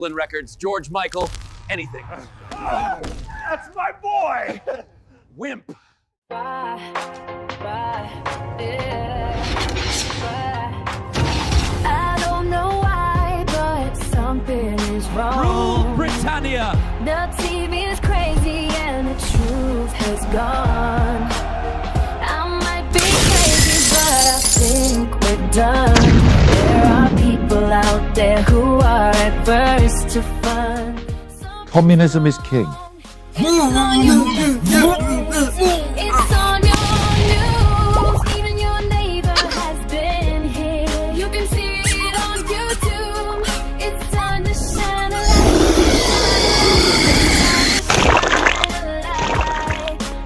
Records, George Michael, anything. That's my boy! Wimp. I don't know why, but something is wrong. Rule Britannia. The TV is crazy and the truth has gone. I might be crazy, but I think we're done. There are people out there who are adverse to fun. Communism is king. It's on your news. Even your neighbor has been here. You can see it on YouTube. It's time to shine a light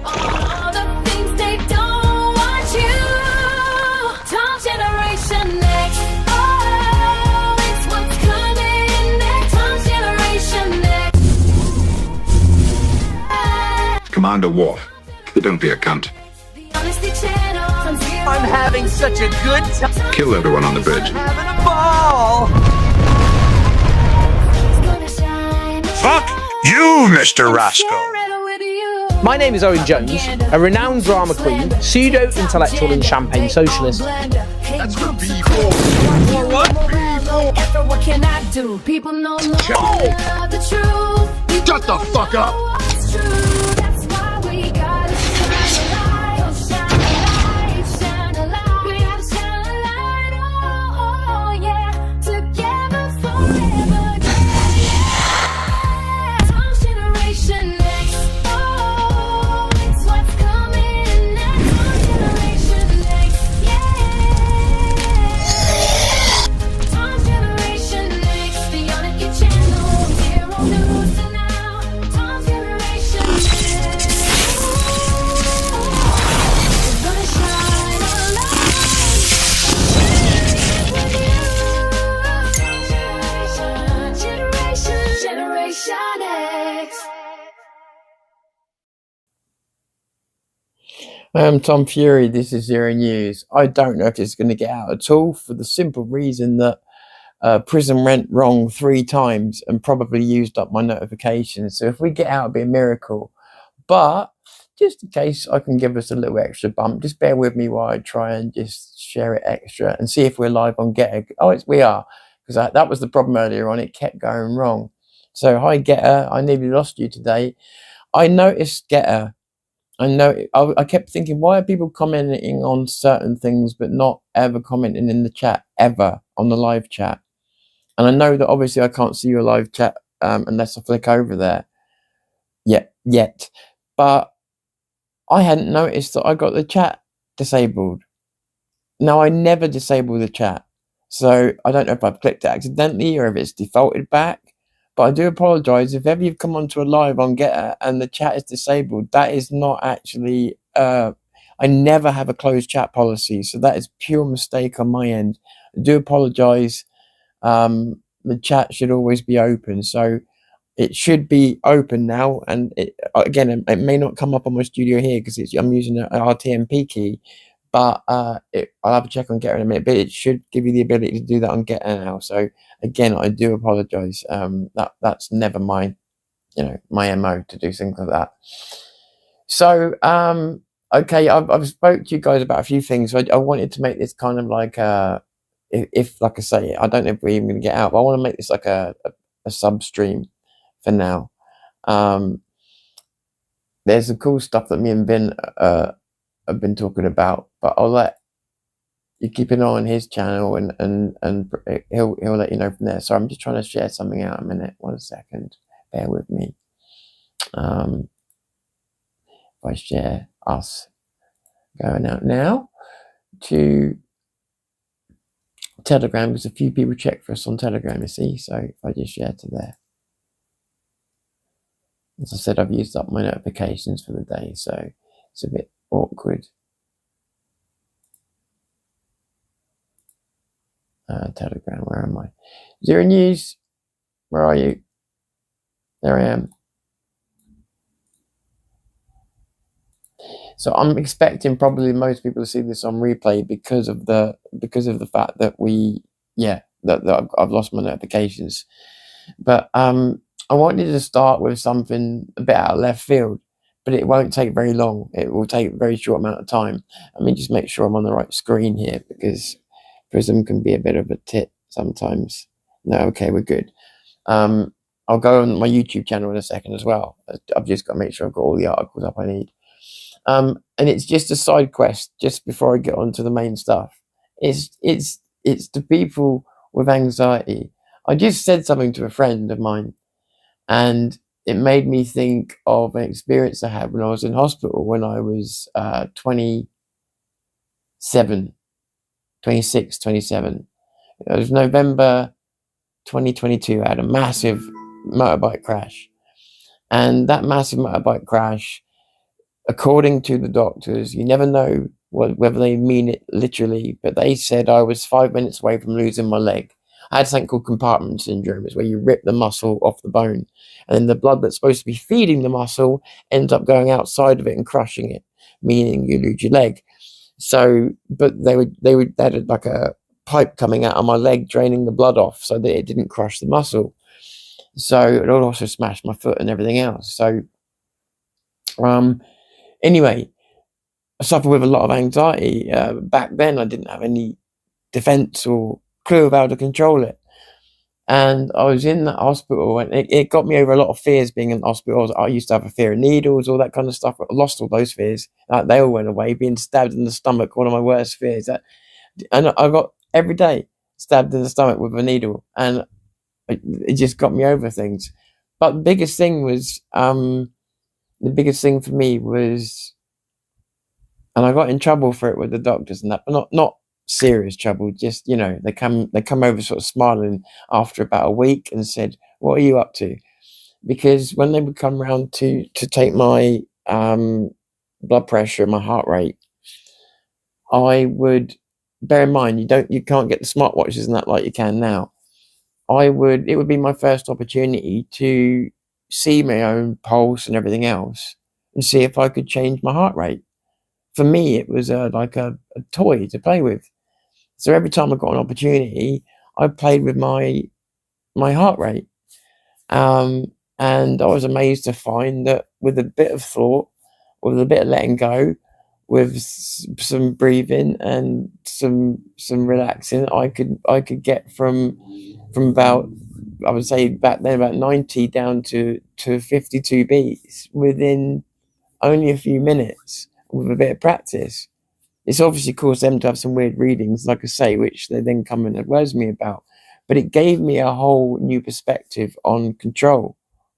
on all the things they don't want you. Tom Generation Next. Oh, it's what's coming next. Tom Generation Next. Commander Worf, don't be a cunt. I'm having such a good time. Kill everyone on the bridge. Having a ball. Fuck you, Mr. Rascal. My name is Owen Jones, a renowned drama queen, pseudo-intellectual and champagne socialist. That's for B4. What can I do? People know the truth. Shut the fuck up. What's true? That's why we gotta shine a light. Shine a light, shine a light. We gotta shine a light. Oh, yeah. Together forever. Yeah. Tom Generation Next. Oh, it's what's coming next. Tom Generation Next. Yeah. Tom Generation Next. Be on it, your channel. Zero news and now. Tom Generation Next. We're gonna shine a light. Generation X. I'm Tom Fury, this is Zero News. I don't know if it's going to get out at all for the simple reason that Prison went wrong 3 times and probably used up my notifications. So if we get out, it'll be a miracle. But just in case I can give us a little extra bump, just bear with me while I try and just share it extra and see if we're live on Getter. Oh, we are, because that was the problem earlier on. It kept going wrong. So hi Getter, I nearly lost you today. I noticed Getter. I kept thinking, why are people commenting on certain things but not ever commenting in the chat, ever, on the live chat? And I know that obviously I can't see your live chat unless I flick over there yet. But I hadn't noticed that I got the chat disabled. Now, I never disable the chat. So I don't know if I've clicked it accidentally or if it's defaulted back. But I do apologise if ever you've come onto a live on Getter and the chat is disabled. That is not actually. I never have a closed chat policy, so that is pure mistake on my end. I do apologise. The chat should always be open, so it should be open now. And it may not come up on my studio here because I'm using an RTMP key. But I'll have a check on Getter in a minute. But it should give you the ability to do that on Getter now. So again, I do apologise. That's never my MO to do things like that. So okay, I've spoke to you guys about a few things. So I wanted to make this kind of like if like I say, I don't know if we're even going to get out, but I want to make this like a sub stream for now. There's some cool stuff that me and Vin I've been talking about, but I'll let you keep an eye on his channel and he'll let you know from there. So I'm just trying to share something out a minute. 1 second, bear with me. If I share us going out now to Telegram, because a few people check for us on Telegram, you see. So if I just share to there, as I said, I've used up my notifications for the day, so it's a bit awkward. Telegram, where am I? Zero News, where are you? There I am. So I'm expecting probably most people to see this on replay because of the fact that I've lost my notifications. But I wanted to start with something a bit out of left field, but it won't take very long. It will take a very short amount of time. Let me just make sure I'm on the right screen here, because Prism can be a bit of a tit sometimes. No, okay, we're good. I'll go on my YouTube channel in a second as well. I've just got to make sure I've got all the articles up I need. And it's just a side quest just before I get on to the main stuff. It's to people with anxiety. I just said something to a friend of mine, and it made me think of an experience I had when I was in hospital when I was 27. It was November 2022. I had a massive motorbike crash. And that massive motorbike crash, according to the doctors, you never know whether they mean it literally, but they said I was 5 minutes away from losing my leg. I had something called compartment syndrome. It's where you rip the muscle off the bone, and then the blood that's supposed to be feeding the muscle ends up going outside of it and crushing it, meaning you lose your leg. So, but they had like a pipe coming out of my leg draining the blood off so that it didn't crush the muscle. So it also smashed my foot and everything else. So, anyway, I suffered with a lot of anxiety. Back then, I didn't have any defense or clue of how to control it. And I was in that hospital, and it got me over a lot of fears being in the hospital. I used to have a fear of needles, all that kind of stuff. But I lost all those fears. They all went away. Being stabbed in the stomach, one of my worst fears. And I got every day stabbed in the stomach with a needle, and it just got me over things. But the biggest thing for me was, and I got in trouble for it with the doctors and that, but not serious trouble. Just, they come over sort of smiling after about a week and said, "What are you up to?" Because when they would come round to take my blood pressure and my heart rate, I would bear in mind you can't get the smartwatches and that like you can now. It would be my first opportunity to see my own pulse and everything else and see if I could change my heart rate. For me, it was like a toy to play with. So every time I got an opportunity, I played with my heart rate. And I was amazed to find that with a bit of thought, with a bit of letting go, with some breathing and some relaxing, I could get from about, I would say back then, about 90 down to 52 beats within only a few minutes with a bit of practice. It's obviously caused them to have some weird readings, like I say, which they then come and advise me about. But it gave me a whole new perspective on control,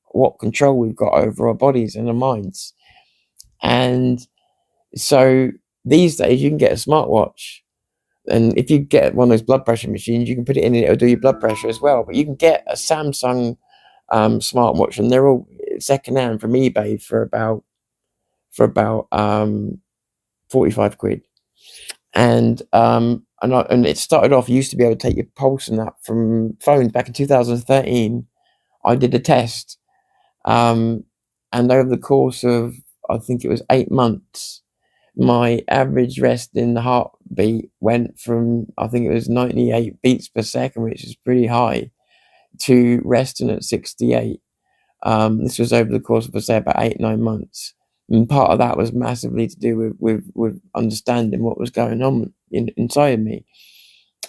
what control we've got over our bodies and our minds. And so these days you can get a smartwatch, and if you get one of those blood pressure machines, you can put it in and it'll do your blood pressure as well. But you can get a Samsung smartwatch, and they're all secondhand from eBay for about 45 quid. And it started off, you used to be able to take your pulse and that from phones. Back in 2013, I did a test, and over the course of, I think it was 8 months, my average rest in the heartbeat went from, I think it was 98 beats per second, which is pretty high, to resting at 68. This was over the course of, say, about 8-9 months. And part of that was massively to do with understanding what was going on inside of me.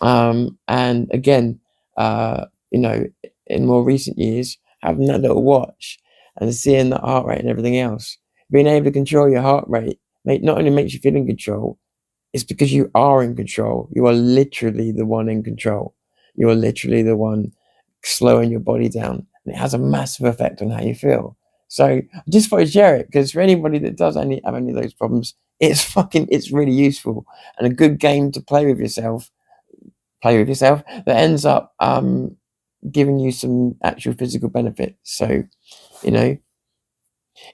And again, in more recent years, having that little watch and seeing that heart rate and everything else, being able to control your heart rate, not only makes you feel in control, it's because you are in control. You are literally the one in control. You are literally the one slowing your body down. And it has a massive effect on how you feel. So I just thought I'd share it, because for anybody that does have any of those problems, it's really useful and a good game to play with yourself that ends up giving you some actual physical benefits. So,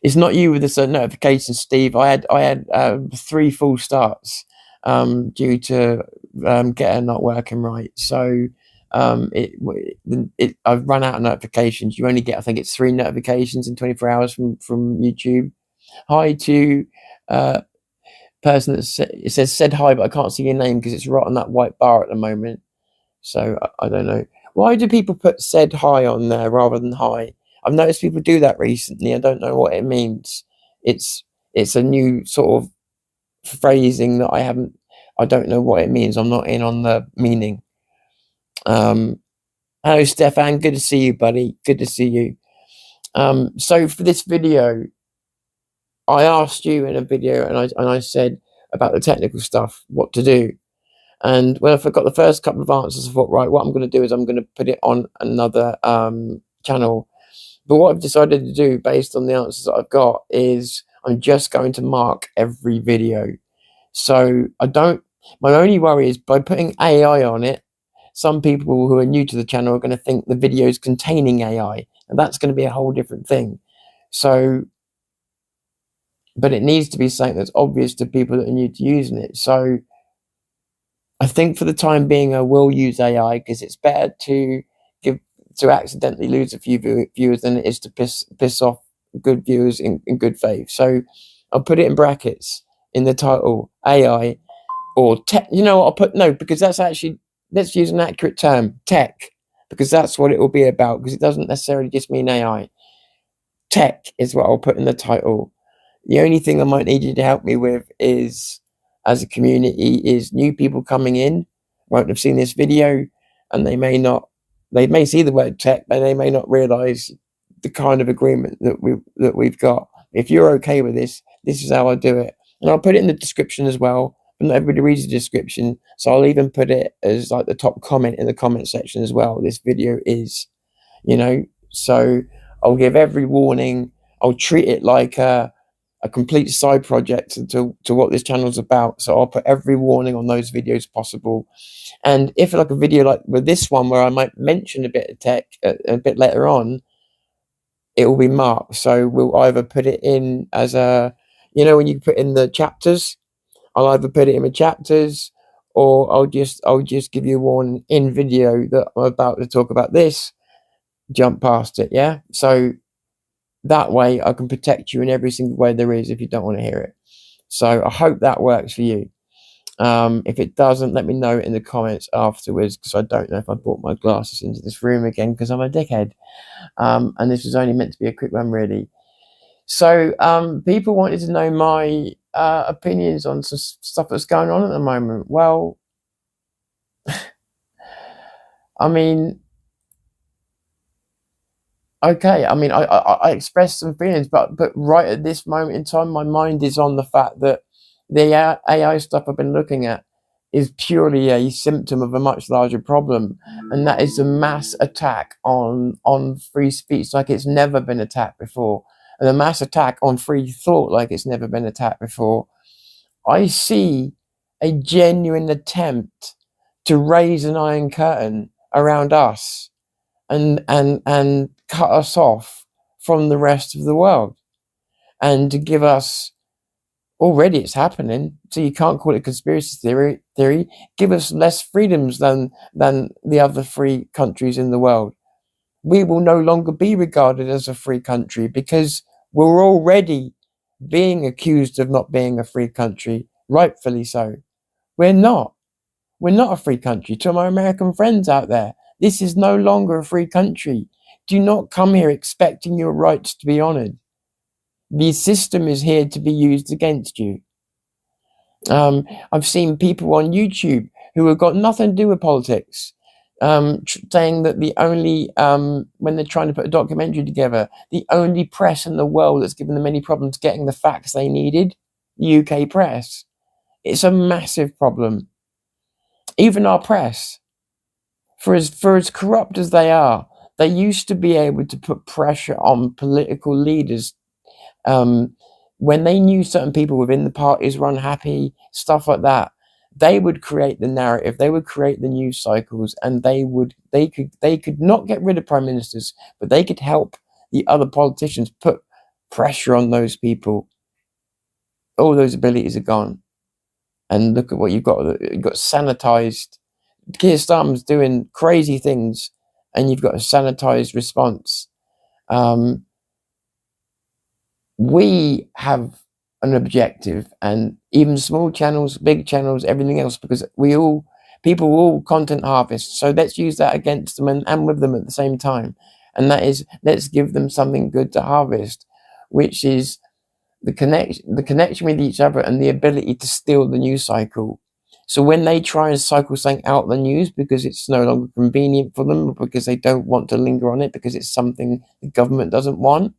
it's not you with the certain notifications, Steve. I had 3 full starts due to Getter not working right. So I've run out of notifications. You only get, I think it's 3 notifications in 24 hours from YouTube. Hi to person that it says said hi, but I can't see your name because it's right on that white bar at the moment. So I don't know. Why do people put said hi on there rather than hi? I've noticed people do that recently. I don't know what it means. It's a new sort of phrasing that I don't know what it means. I'm not in on the meaning. Hello, Stefan. Good to see you, buddy. Good to see you. So for this video, I asked you in a video, and I said about the technical stuff, what to do. And when I forgot the first couple of answers, I thought, right, what I'm going to do is I'm going to put it on another channel. But what I've decided to do, based on the answers that I've got, is I'm just going to mark every video. So my only worry is by putting AI on it, some people who are new to the channel are going to think the video is containing AI, and that's going to be a whole different thing. So, but it needs to be something that's obvious to people that are new to using it. So I think for the time being, I will use AI, because it's better to accidentally lose a few viewers than it is to piss off good viewers in good faith. So I'll put it in brackets in the title, AI or tech. You know what, I'll put no, because that's actually, let's use an accurate term, tech, because that's what it will be about, because it doesn't necessarily just mean AI. Tech is what I'll put in the title. The only thing I might need you to help me with is, as a community, is new people coming in won't have seen this video, and they may see the word tech, but they may not realize the kind of agreement that we've got. If you're okay with this, this is how I do it. And I'll put it in the description as well, but not everybody reads the description, so I'll even put it as like the top comment in the comment section as well. This video is, you know, so I'll give every warning. I'll treat it like a complete side project to what this channel's about. So I'll put every warning on those videos possible. And if like a video like with this one, where I might mention a bit of tech a bit later on, it will be marked. So we'll either put it in as a, you know, when you put in the chapters, I'll either put it in the chapters, or I'll just give you a warning in video that I'm about to talk about this, jump past it. Yeah. So that way I can protect you in every single way there is if you don't want to hear it. So I hope that works for you. If it doesn't, let me know in the comments afterwards, because I don't know if I brought my glasses into this room again, because I'm a dickhead. And this was only meant to be a quick one, really. So people wanted to know my opinions on some stuff that's going on at the moment. Well, I mean, okay, I mean, I expressed some feelings, but right at this moment in time, my mind is on the fact that the AI stuff I've been looking at is purely a symptom of a much larger problem, and that is a mass attack on free speech like it's never been attacked before, and a mass attack on free thought like it's never been attacked before. I see a genuine attempt to raise an iron curtain around us and cut us off from the rest of the world, and to give us, already it's happening, so you can't call it conspiracy theory, give us less freedoms than the other free countries in the world. We will no longer be regarded as a free country, because we're already being accused of not being a free country, rightfully so. We're not a free country. To my American friends out there, this is no longer a free country. Do not come here expecting your rights to be honoured. The system is here to be used against you. I've seen people on YouTube who have got nothing to do with politics, saying that the only, when they're trying to put a documentary together, the only press in the world that's given them any problems getting the facts they needed, the UK press. It's a massive problem. Even our press, for as corrupt as they are, they used to be able to put pressure on political leaders when they knew certain people within the parties were unhappy, stuff like that. They would create the narrative, they would create the news cycles, and they could not get rid of prime ministers, but they could help the other politicians put pressure on those people. All those abilities are gone. And look at what you've got. You've got sanitized. Keir Starmer's doing crazy things, and you've got a sanitized response. We have an objective, and even small channels, big channels, everything else, because we all People will content harvest. So let's use that against them and with them at the same time. And that is, let's give them something good to harvest, which is the connection with each other and the ability to steal the news cycle. So when they try and cycle something out the news because it's no longer convenient for them, or because they don't want to linger on it, because it's something the government doesn't want,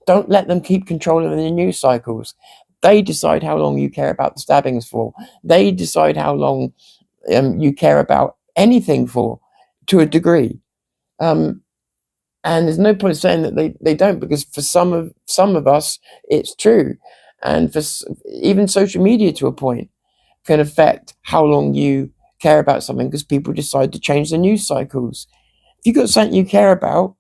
don't let them keep controlling the news cycles. They decide how long you care about the stabbings for. They decide how long you care about anything for, to a degree. And there's no point saying that they don't, because for some of us, it's true. And for even social media, to a point, can affect how long you care about something, because people decide to change the news cycles. If you've got something you care about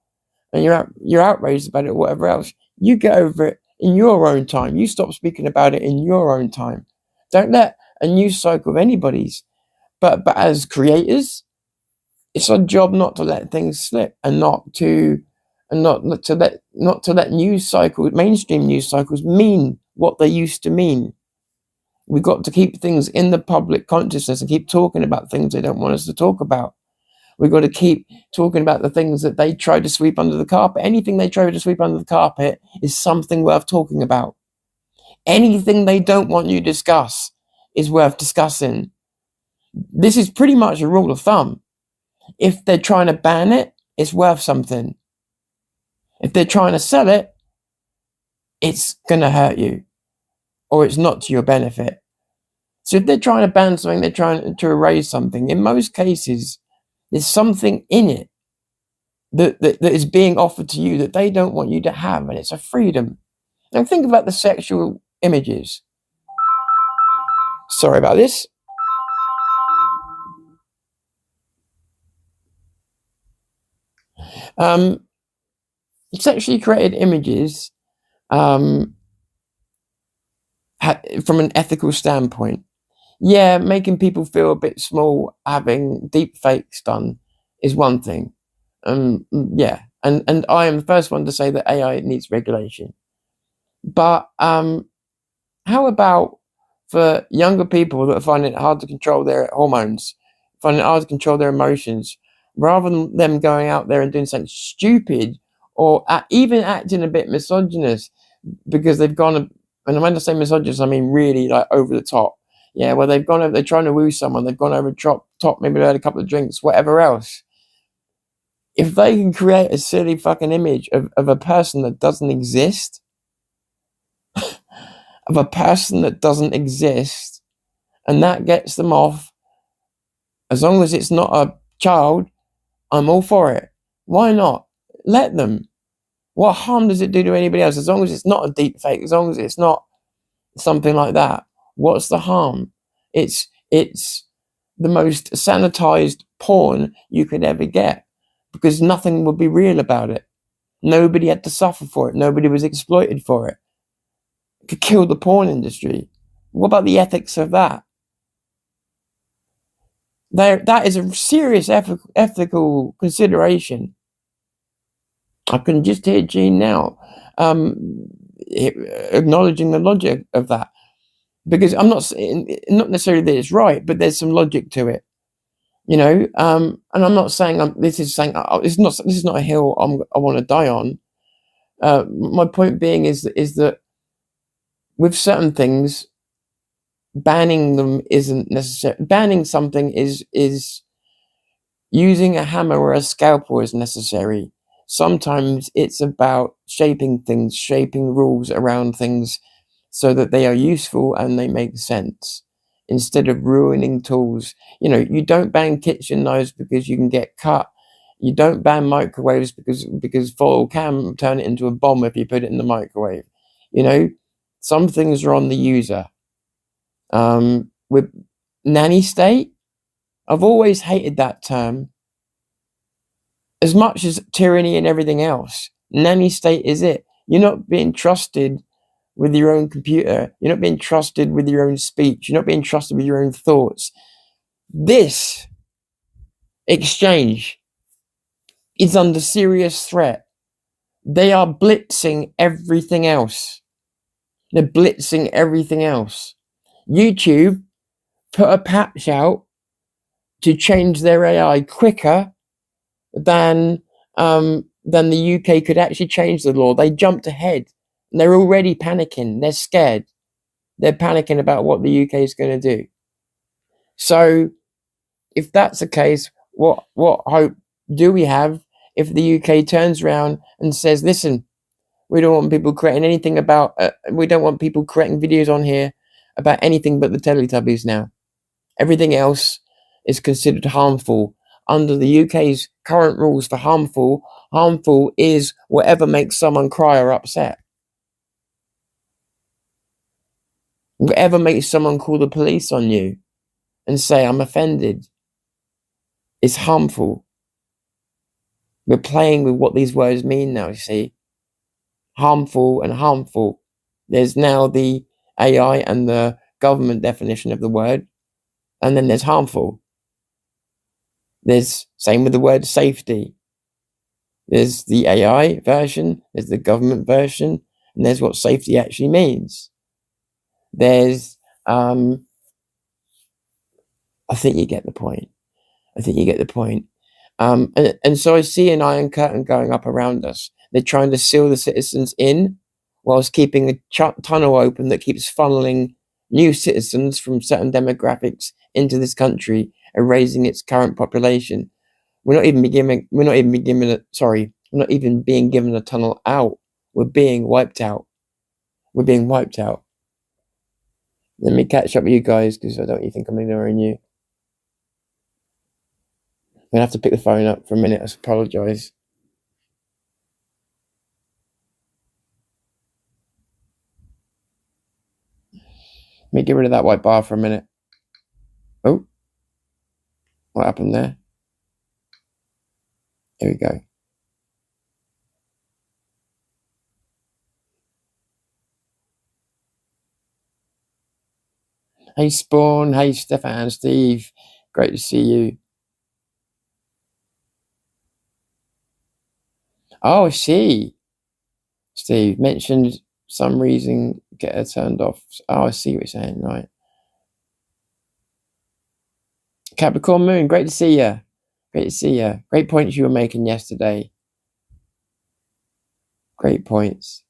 and you're outraged about it or whatever else, you get over it in your own time. You stop speaking about it in your own time. Don't let a news cycle of anybody's. But as creators, it's our job not to let things slip, and not to let news cycles, mainstream news cycles, mean what they used to mean. We've got to keep things in the public consciousness and keep talking about things they don't want us to talk about. We've got to keep talking about the things that they try to sweep under the carpet. Anything they try to sweep under the carpet is something worth talking about. Anything they don't want you to discuss is worth discussing. This is pretty much a rule of thumb. If they're trying to ban it, it's worth something. If they're trying to sell it, it's going to hurt you, or it's not to your benefit. So if they're trying to ban something, they're trying to erase something. In most cases, there's something in it that is being offered to you that they don't want you to have, and it's a freedom. Now think about the sexual images. Sorry about this. Sexually created images, from an ethical standpoint, yeah, making people feel a bit small, having deep fakes done is one thing. Yeah, and I am the first one to say that AI needs regulation. But how about for younger people that are finding it hard to control their hormones, finding it hard to control their emotions, rather than them going out there and doing something stupid, or even acting a bit misogynist because they've gone, and when I say misogynist, I mean really like over the top. Yeah, well, they're trying to woo someone, they've gone over top, maybe they had a couple of drinks, whatever else. If they can create a silly fucking image of a person that doesn't exist, of a person that doesn't exist, and that gets them off, as long as it's not a child, I'm all for it. Why not? Let them. What harm does it do to anybody else? As long as it's not a deep fake, as long as it's not something like that, what's the harm? It's the most sanitized porn you could ever get, because nothing would be real about it. Nobody had to suffer for it. Nobody was exploited for it. It could kill the porn industry. What about the ethics of that? That is a serious ethical consideration. I can just hear Gene now acknowledging the logic of that, because I'm not necessarily that it's right, but there's some logic to it, you know. And I'm not saying this is not a hill I want to die on. My point being is that with certain things, banning them isn't necessary. Banning something is using a hammer or a scalpel is necessary. Sometimes it's about shaping things, shaping rules around things so that they are useful and they make sense, instead of ruining tools. You know, you don't ban kitchen knives because you can get cut. You don't ban microwaves because foil can turn it into a bomb if you put it in the microwave. You know, some things are on the user. With nanny state, I've always hated that term. As much as tyranny and everything else, nanny state is it. You're not being trusted with your own computer. You're not being trusted with your own speech. You're not being trusted with your own thoughts. This exchange is under serious threat. They are blitzing everything else. They're blitzing everything else. YouTube put a patch out to change their AI quicker than the UK could actually change the law. They jumped ahead. And they're already panicking. They're scared. They're panicking about what the UK is going to do. So, if that's the case, what hope do we have if the UK turns around and says, "Listen, we don't want people creating anything about. We don't want people creating videos on here about anything but the Teletubbies now. Everything else is considered harmful under the UK's current rules for harmful. Harmful is whatever makes someone cry or upset. Whatever makes someone call the police on you and say, I'm offended, is harmful. We're playing with what these words mean now, you see. Harmful and harmful. There's now the AI and the government definition of the word, and then there's harmful. There's same with the word safety. There's the AI version, there's the government version, and there's what safety actually means. There's, I think you get the point. And so I see an iron curtain going up around us. They're trying to seal the citizens in whilst keeping a tunnel open that keeps funneling new citizens from certain demographics into this country and raising its current population. We're not even being given a tunnel out. We're being wiped out. Let me catch up with you guys because I don't even think I'm ignoring you. I'm gonna have to pick the phone up for a minute. I apologize. Let me get rid of that white bar for a minute. Oh, what happened there? Here we go. Hey Spawn, hey Stefan, Steve, great to see you. Oh, I see. Steve mentioned some reason get her turned off. Oh, I see what you're saying, right. Capricorn Moon, great to see you. Great points you were making yesterday. Great points.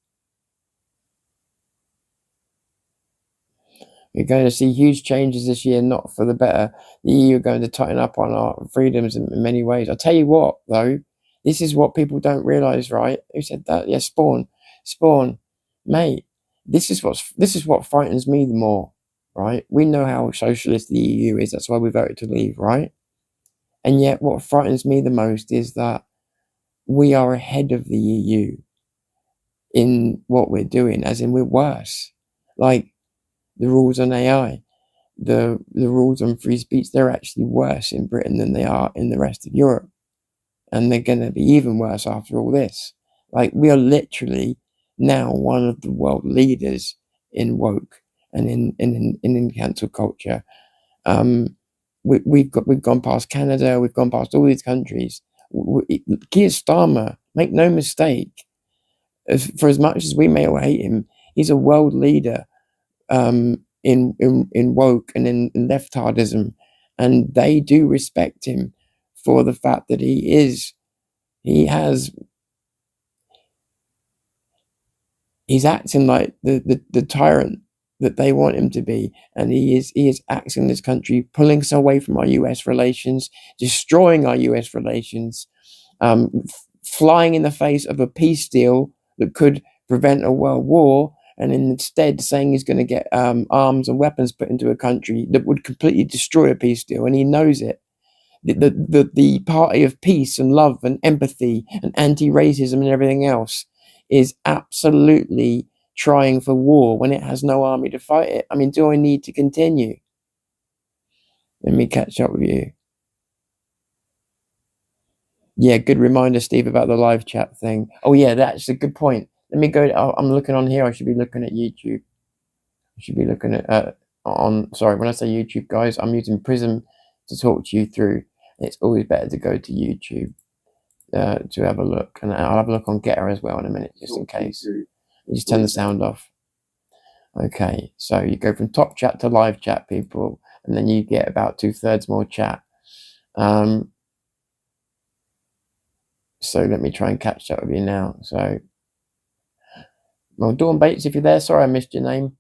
We're going to see huge changes this year, not for the better. The EU are going to tighten up on our freedoms in many ways. I'll tell you what, though, this is what people don't realise, right? Who said that? Yeah, Spawn, mate. This is what frightens me the more, right? We know how socialist the EU is. That's why we voted to leave, right? And yet, what frightens me the most is that we are ahead of the EU in what we're doing, as in we're worse. Like the rules on AI, the rules on free speech, they're actually worse in Britain than they are in the rest of Europe. And they're going to be even worse after all this. Like, we are literally now one of the world leaders in woke and in cancel culture. We've gone past Canada, we've gone past all these countries. Keir Starmer, make no mistake, for as much as we may all hate him, he's a world leader in woke and in leftardism, and they do respect him for the fact that he's acting like the tyrant that they want him to be, and he is acting in this country, pulling us away from our US relations, destroying our US relations, flying in the face of a peace deal that could prevent a world war, and instead saying he's going to get arms and weapons put into a country that would completely destroy a peace deal, and he knows it. The party of peace and love and empathy and anti-racism and everything else is absolutely trying for war when it has no army to fight it. I mean, do I need to continue? Let me catch up with you. Yeah, good reminder, Steve, about the live chat thing. Oh yeah, that's a good point. Let me go. I'm looking on here. I should be looking at YouTube. I should be looking at sorry, when I say YouTube, guys, I'm using Prism to talk to you through. It's always better to go to YouTube to have a look, and I'll have a look on Getter as well in a minute, just in case. You just turn the sound off. Okay, so you go from top chat to live chat, people, and then you get about 2/3 more chat. So let me try and catch up with you now. So, well, Dawn Bates, if you're there, sorry I missed your name.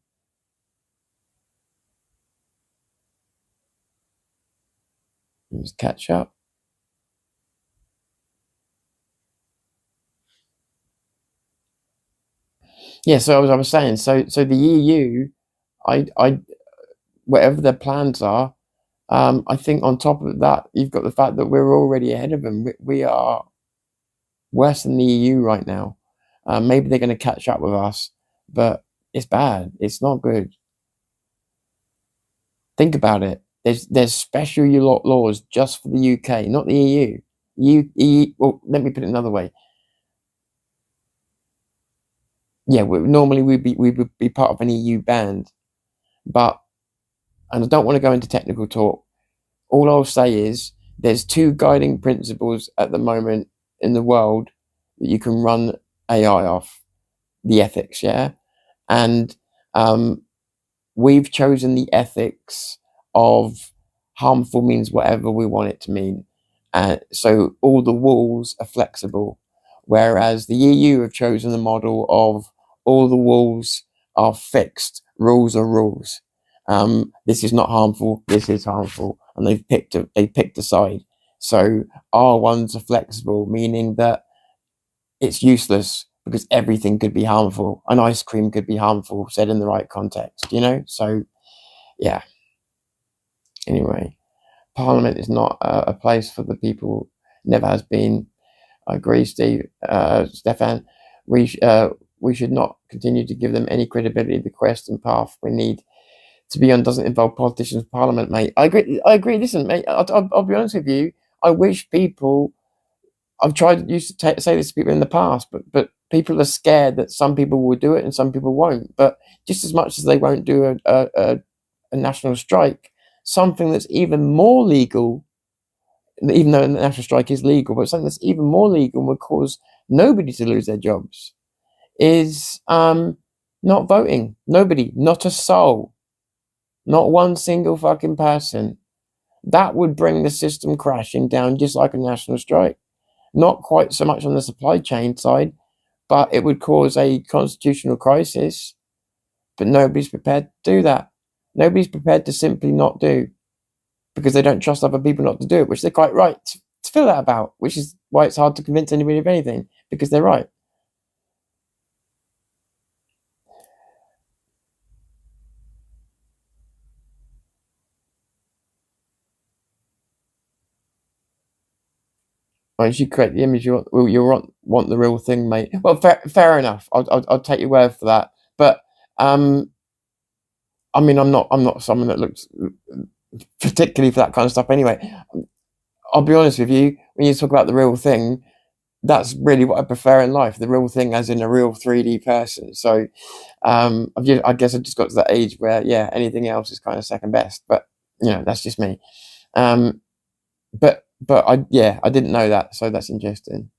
Let's catch up. Yeah, so as I was saying, so the EU, whatever their plans are, I think on top of that, you've got the fact that we're already ahead of them. We are worse than the EU right now. Maybe they're going to catch up with us, but it's bad. It's not good. Think about it. There's special laws just for the UK, not the EU. Well, let me put it another way. Yeah, normally we would be part of an EU band, but, and I don't want to go into technical talk. All I'll say is there's two guiding principles at the moment in the world that you can run AI off. The ethics, yeah, and we've chosen the ethics of harmful means whatever we want it to mean. So all the rules are flexible, whereas the EU have chosen the model of all the rules are fixed. Rules are rules. This is not harmful. This is harmful, and they've picked a side. So our ones are flexible, meaning that it's useless because everything could be harmful. An ice cream could be harmful, said in the right context, you know? So, yeah. Anyway, Parliament is not a place for the people, never has been. I agree, Stefan. We should not continue to give them any credibility. The quest and path we need to be on doesn't involve politicians, Parliament, mate. I agree. Listen, mate, I'll be honest with you. I wish people, used to say this to people in the past, but people are scared that some people will do it and some people won't. But just as much as they won't do a national strike, something that's even more legal, even though a national strike is legal, but something that's even more legal and would cause nobody to lose their jobs is not voting. Nobody, not a soul, not one single fucking person. That would bring the system crashing down just like a national strike. Not quite so much on the supply chain side, but it would cause a constitutional crisis. But nobody's prepared to do that. Nobody's prepared to simply not do, because they don't trust other people not to do it, which they're quite right to feel that about, which is why it's hard to convince anybody of anything, because they're right. Once you create the image, you want the real thing, mate. Well, fair enough. I'll take your word for that. But I mean, I'm not someone that looks particularly for that kind of stuff. Anyway, I'll be honest with you. When you talk about the real thing, that's really what I prefer in life. The real thing, as in a real 3D person. So I guess I just got to that age where, yeah, anything else is kind of second best. But you know, that's just me. But I didn't know that, so that's interesting.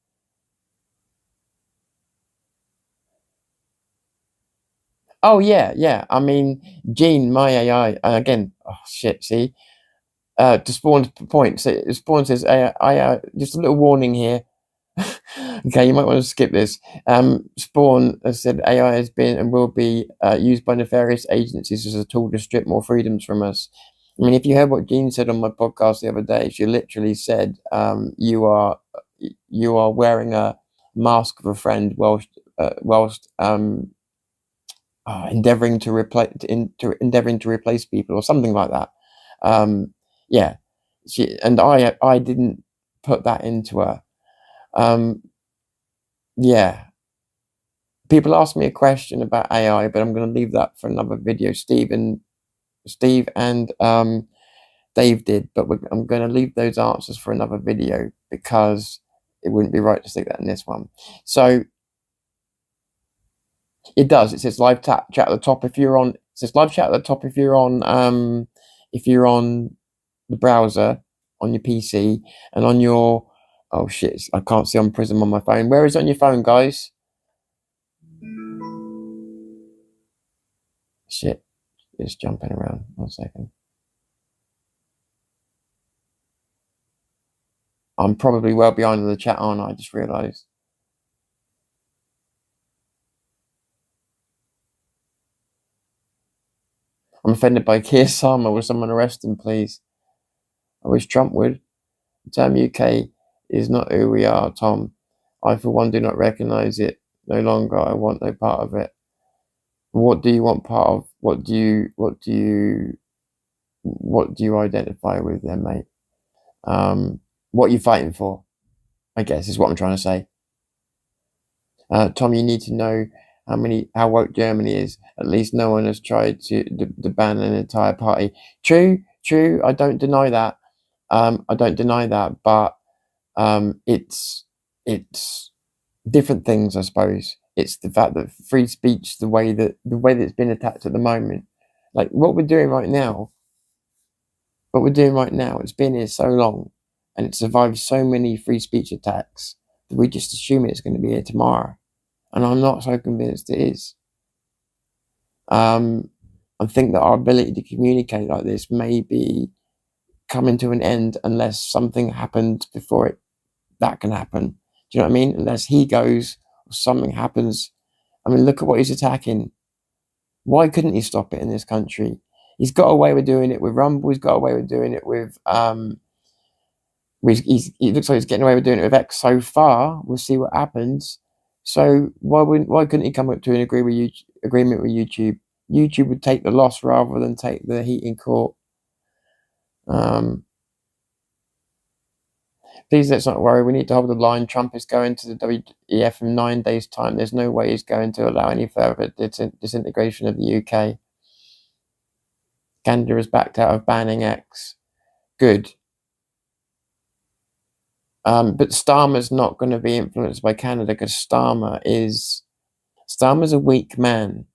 Oh yeah. I mean, Gene, my AI, and again, oh shit. See, to Spawn's point, so Spawn says, AI, just a little warning here. Okay, you might want to skip this. Spawn has said AI has been and will be used by nefarious agencies as a tool to strip more freedoms from us. I mean, if you heard what Jean said on my podcast the other day, she literally said, "You are wearing a mask of a friend whilst endeavoring to replace people," or something like that. Yeah, I didn't put that into her. Yeah. People ask me a question about AI, but I'm going to leave that for another video. Steve and Dave did, but I'm going to leave those answers for another video because it wouldn't be right to stick that in this one. So it does. It says live chat at the top if you're on. It says live chat at the top if you're on the browser on your PC, and on your, oh shit, I can't see on Prism on my phone. Where is it on your phone, guys? Shit, it's jumping around. 1 second. I'm probably well behind in the chat, aren't I? I just realised. I'm offended by Keir Starmer. Will someone arrest him, please? I wish Trump would. The term UK is not who we are, Tom. I, for one, do not recognise it no longer. I want no part of it. What do you want part of? What do you identify with then, mate? What are you fighting for? I guess is what I'm trying to say. Tom, you need to know how woke Germany is. At least no one has tried to ban an entire party. True. I don't deny that. But it's different things, I suppose. It's the fact that free speech, the way that it's been attacked at the moment, like what we're doing right now. It's been here so long, and it survived so many free speech attacks that we just assume it's going to be here tomorrow. And I'm not so convinced it is. I think that our ability to communicate like this may be coming to an end unless something happens before that can happen. Do you know what I mean? Unless he goes or something happens. I mean, look at what he's attacking. Why couldn't he stop it in this country? He's got away with doing it with Rumble. He's got away with doing it with he looks like he's getting away with doing it with X so far. We'll see what happens. So why couldn't he come up to an agreement with YouTube? YouTube would take the loss rather than take the heat in court. Please let's not worry. We need to hold the line. Trump is going to the WEF in 9 days' time. There's no way he's going to allow any further disintegration of the UK. Canada has backed out of banning X. Good. But Starmer's not going to be influenced by Canada because Starmer's a weak man.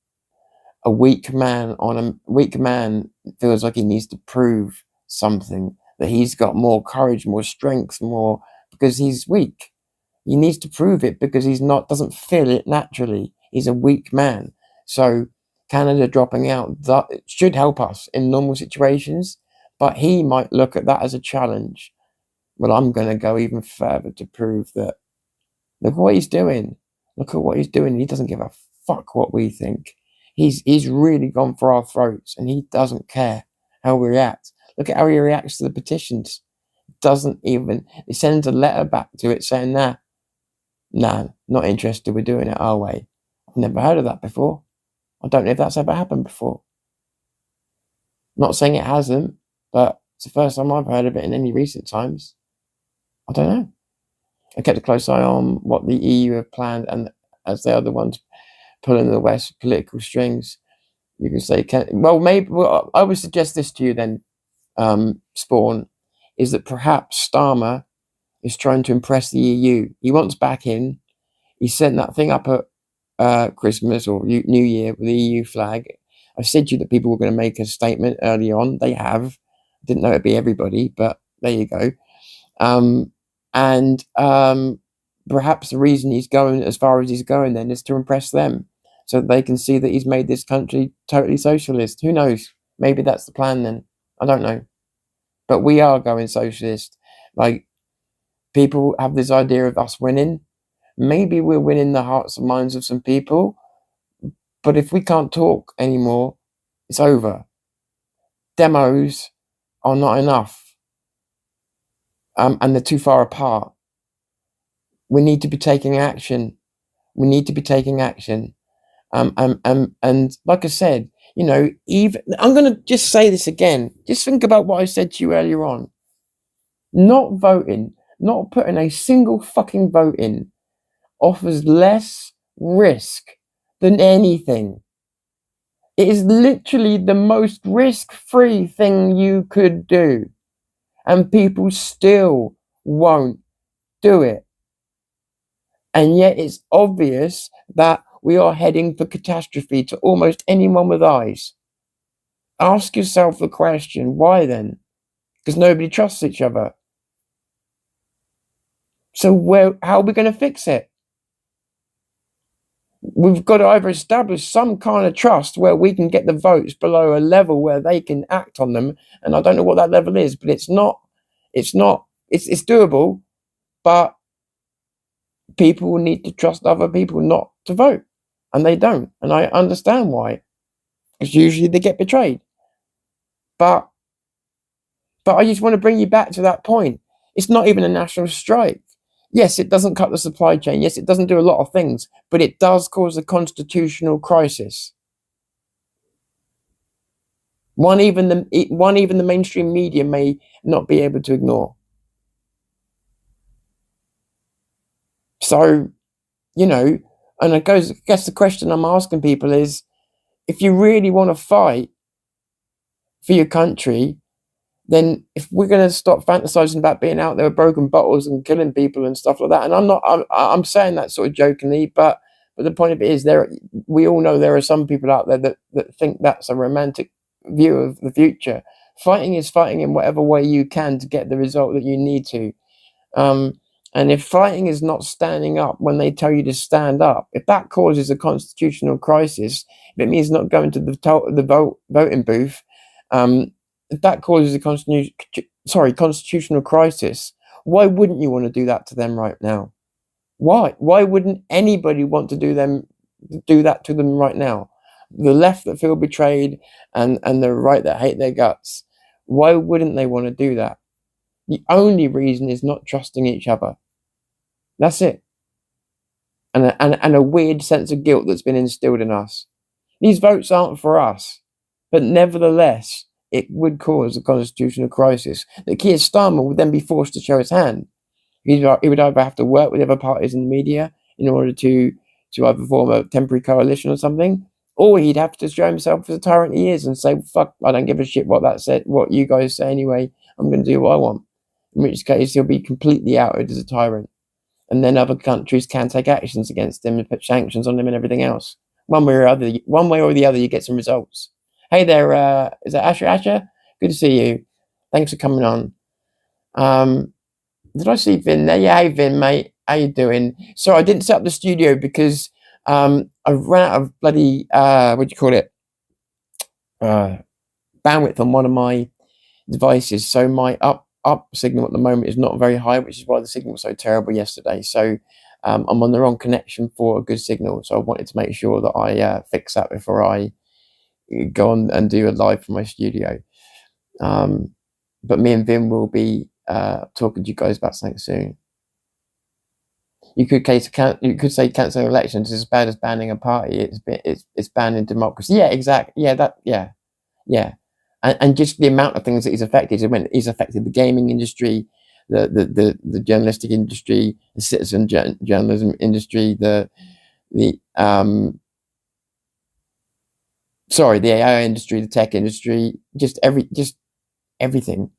A weak man feels like he needs to prove something, that he's got more courage, more strength, because he's weak. He needs to prove it because doesn't feel it naturally. He's a weak man. So Canada dropping out that should help us in normal situations, but he might look at that as a challenge. Well, I'm going to go even further to prove that. Look what he's doing. Look at what he's doing. He doesn't give a fuck what we think. He's really gone for our throats, and he doesn't care how we react. Look at how he reacts to the petitions. He sends a letter back to it saying, nah, not interested. We're doing it our way. I've never heard of that before. I don't know if that's ever happened before. Not saying it hasn't, but it's the first time I've heard of it in any recent times. I don't know. I kept a close eye on what the EU have planned, and as they are the ones pulling the West political strings, you can say, I would suggest this to you then, Spawn, is that perhaps Starmer is trying to impress the EU. He wants back in. He sent that thing up at Christmas or New Year with the EU flag. I said to you that people were going to make a statement early on. They have. Didn't know it'd be everybody, but there you go. Perhaps the reason he's going as far as he's going then is to impress them, so that they can see that he's made this country totally socialist. Who knows? Maybe that's the plan then. I don't know. But we are going socialist. Like, people have this idea of us winning. Maybe we're winning the hearts and minds of some people. But if we can't talk anymore, it's over. Demos are not enough. And they're too far apart. We need to be taking action. And like I said, even I'm going to just say this again. Just think about what I said to you earlier on. Not voting, not putting a single fucking vote in, offers less risk than anything. It is literally the most risk-free thing you could do. And people still won't do it. And yet it's obvious that we are heading for catastrophe to almost anyone with eyes. Ask yourself the question, why then? Because nobody trusts each other. So how are we going to fix it? We've got to either establish some kind of trust where we can get the votes below a level where they can act on them. And I don't know what that level is, but it's doable. But people will need to trust other people not to vote, and they don't. And I understand why, because usually they get betrayed. But I just want to bring you back to that point. It's not even a national strike. Yes, it doesn't cut the supply chain. Yes, it doesn't do a lot of things, but it does cause a constitutional crisis. One even the mainstream media may not be able to ignore. So, and I guess the question I'm asking people is, if you really want to fight for your country, then if we're going to stop fantasizing about being out there with broken bottles and killing people and stuff like that, and I'm saying that sort of jokingly, but the point of it is, we all know there are some people out there that think that's a romantic view of the future. Fighting is fighting in whatever way you can to get the result that you need to. And if fighting is not standing up when they tell you to stand up, if that causes a constitutional crisis, if it means not going to the voting booth, if that causes a constitutional crisis, why wouldn't you want to do that to them right now? Why? Why wouldn't anybody want to do that to them right now? The left that feel betrayed and the right that hate their guts, why wouldn't they want to do that? The only reason is not trusting each other. That's it. And a weird sense of guilt that's been instilled in us. These votes aren't for us, but nevertheless, it would cause a constitutional crisis. That Keir Starmer would then be forced to show his hand. He would either have to work with other parties in the media in order to either form a temporary coalition or something, or he'd have to show himself as a tyrant he is and say, fuck, I don't give a shit what you guys say anyway, I'm going to do what I want. In which case, he'll be completely outed as a tyrant. And then other countries can take actions against him and put sanctions on him and everything else. One way or the other, you get some results. Hey there, is that Asher? Asher? Good to see you. Thanks for coming on. Did I see Vin there? Yeah, hey Vin, mate. How you doing? So I didn't set up the studio because I ran out of bloody, bandwidth on one of my devices. So my up signal at the moment is not very high, which is why the signal was so terrible yesterday. So I'm on the wrong connection for a good signal. So I wanted to make sure that I fix that before I go on and do a live from my studio. But me and Vin will be talking to you guys about something soon. You could say cancelling elections is as bad as banning a party. It's banning democracy. Yeah, exactly. Yeah. And just the amount of things that he's affected. When he's affected the gaming industry, the journalistic industry, the citizen journalism industry, the AI industry, the tech industry, just everything.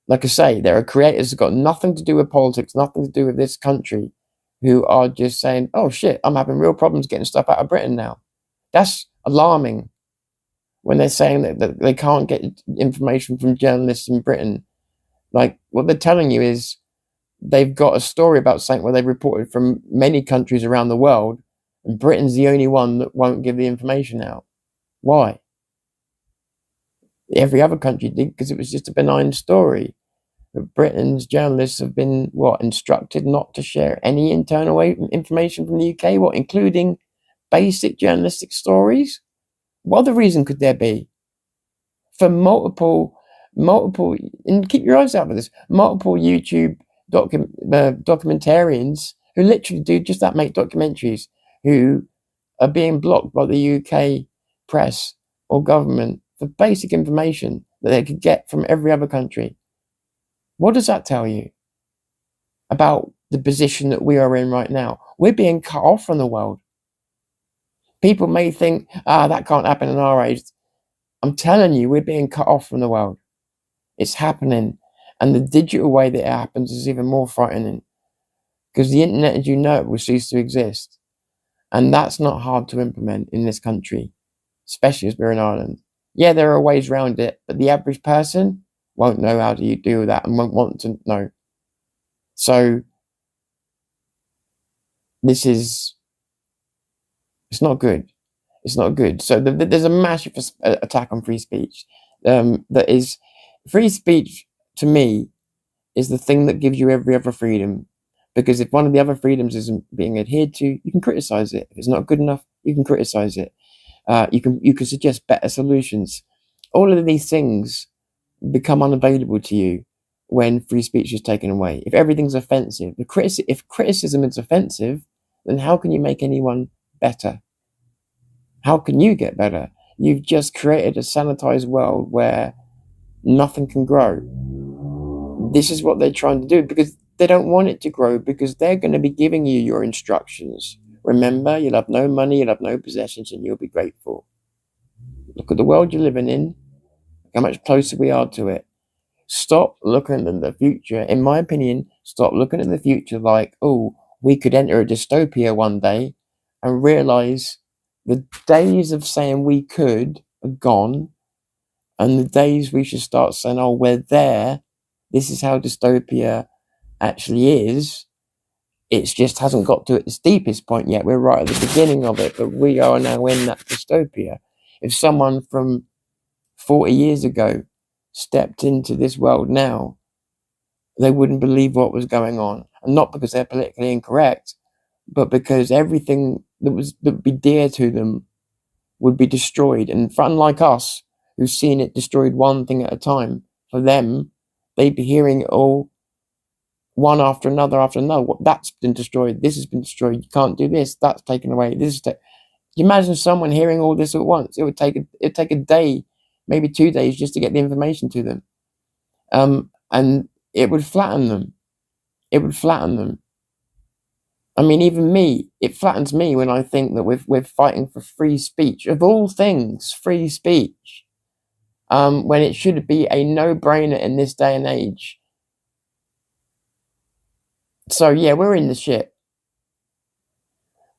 Like I say, there are creators who've got nothing to do with politics, nothing to do with this country, who are just saying, oh shit, I'm having real problems getting stuff out of Britain now. That's alarming. When they're saying that they can't get information from journalists in Britain. Like, what they're telling you is they've got a story about something where they've reported from many countries around the world, and Britain's the only one that won't give the information out. Why? Every other country did, because it was just a benign story. But Britain's journalists have been, instructed not to share any internal information from the UK, including basic journalistic stories? What other reason could there be? For multiple, and keep your eyes out for this, multiple YouTube documentarians who literally do just that, make documentaries, who are being blocked by the UK press or government for basic information that they could get from every other country. What does that tell you about the position that we are in right now? We're being cut off from the world. People may think, that can't happen in our age. I'm telling you, we're being cut off from the world. It's happening. And the digital way that it happens is even more frightening. Because the internet, as you know it, will cease to exist. And that's not hard to implement in this country, especially as we're in Ireland. Yeah, there are ways around it, but the average person won't know how do you do that and won't want to know. So, it's not good. It's not good. So there's a massive attack on free speech. That is, free speech to me is the thing that gives you every other freedom. Because if one of the other freedoms isn't being adhered to, you can criticize it. If it's not good enough, you can criticize it. You can suggest better solutions. All of these things become unavailable to you when free speech is taken away. If everything's offensive, if criticism is offensive, then how can you make anyone better? How can you get better? You've just created a sanitized world where nothing can grow. This is what they're trying to do because they don't want it to grow, because they're going to be giving you your instructions. Remember, you'll have no money, you'll have no possessions, and you'll be grateful. Look at the world you're living in, how much closer we are to it. Stop looking at the future. In my opinion, stop looking at the future like, oh, we could enter a dystopia one day, and realize the days of saying we could are gone, and the days we should start saying, oh, we're there. This is how dystopia actually is. It just hasn't got to its deepest point yet. We're right at the beginning of it, but we are now in that dystopia. If someone from 40 years ago stepped into this world now, they wouldn't believe what was going on. And not because they're politically incorrect, but because everything that would be dear to them would be destroyed. And unlike us, who've seen it destroyed one thing at a time, for them, they'd be hearing it all one after another after another. That's been destroyed. This has been destroyed. You can't do this. That's taken away. This is. You imagine someone hearing all this at once. It'd take a day, maybe 2 days, just to get the information to them, and it would flatten them. It would flatten them. I mean, even me, it flattens me when I think that we're fighting for free speech, of all things, free speech, when it should be a no-brainer in this day and age. So yeah, we're in the shit.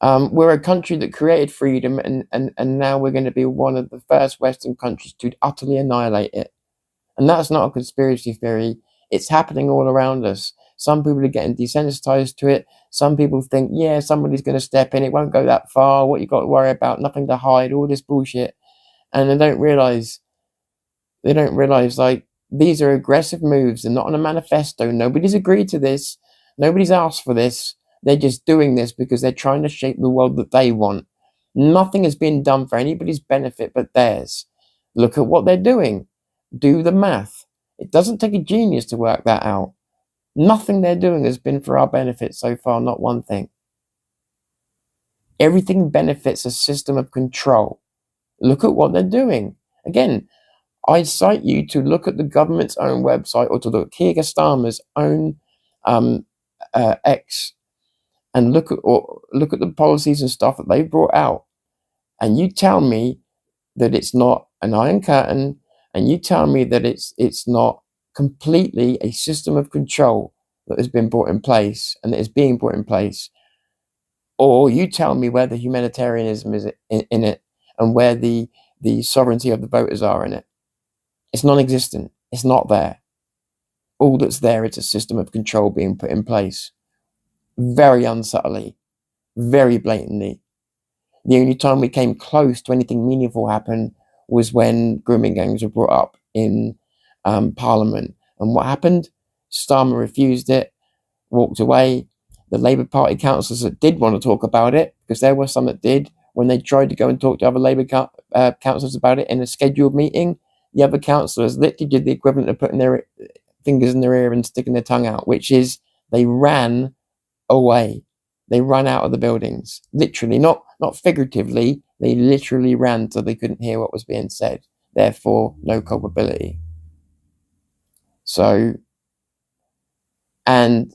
We're a country that created freedom, and now we're going to be one of the first Western countries to utterly annihilate it. And that's not a conspiracy theory. It's happening all around us. Some people are getting desensitized to it. Some people think, yeah, somebody's going to step in. It won't go that far. What you got to worry about? Nothing to hide. All this bullshit. And they don't realize, like, these are aggressive moves. They're not on a manifesto. Nobody's agreed to this. Nobody's asked for this. They're just doing this because they're trying to shape the world that they want. Nothing has been done for anybody's benefit but theirs. Look at what they're doing. Do the math. It doesn't take a genius to work that out. Nothing they're doing has been for our benefit so far, not one thing. Everything benefits a system of control. Look at what they're doing. Again, I cite you to look at the government's own website, or to look at Keir Starmer's own X, and look at the policies and stuff that they've brought out. And you tell me that it's not an iron curtain, and you tell me that it's not completely a system of control that has been brought in place and that is being brought in place. Or you tell me where the humanitarianism is in it, and where the sovereignty of the voters are in it. It's non-existent. It's not there. All that's there is a system of control being put in place. Very unsubtly, very blatantly. The only time we came close to anything meaningful happen was when grooming gangs were brought up in Parliament. And what happened? Starmer refused it, walked away. The Labour Party councillors that did want to talk about it, because there were some that did, when they tried to go and talk to other Labour councillors about it in a scheduled meeting, the other councillors literally did the equivalent of putting their fingers in their ear and sticking their tongue out, which is they ran away. They ran out of the buildings. Literally, not figuratively, they literally ran so they couldn't hear what was being said. Therefore, no culpability. So, and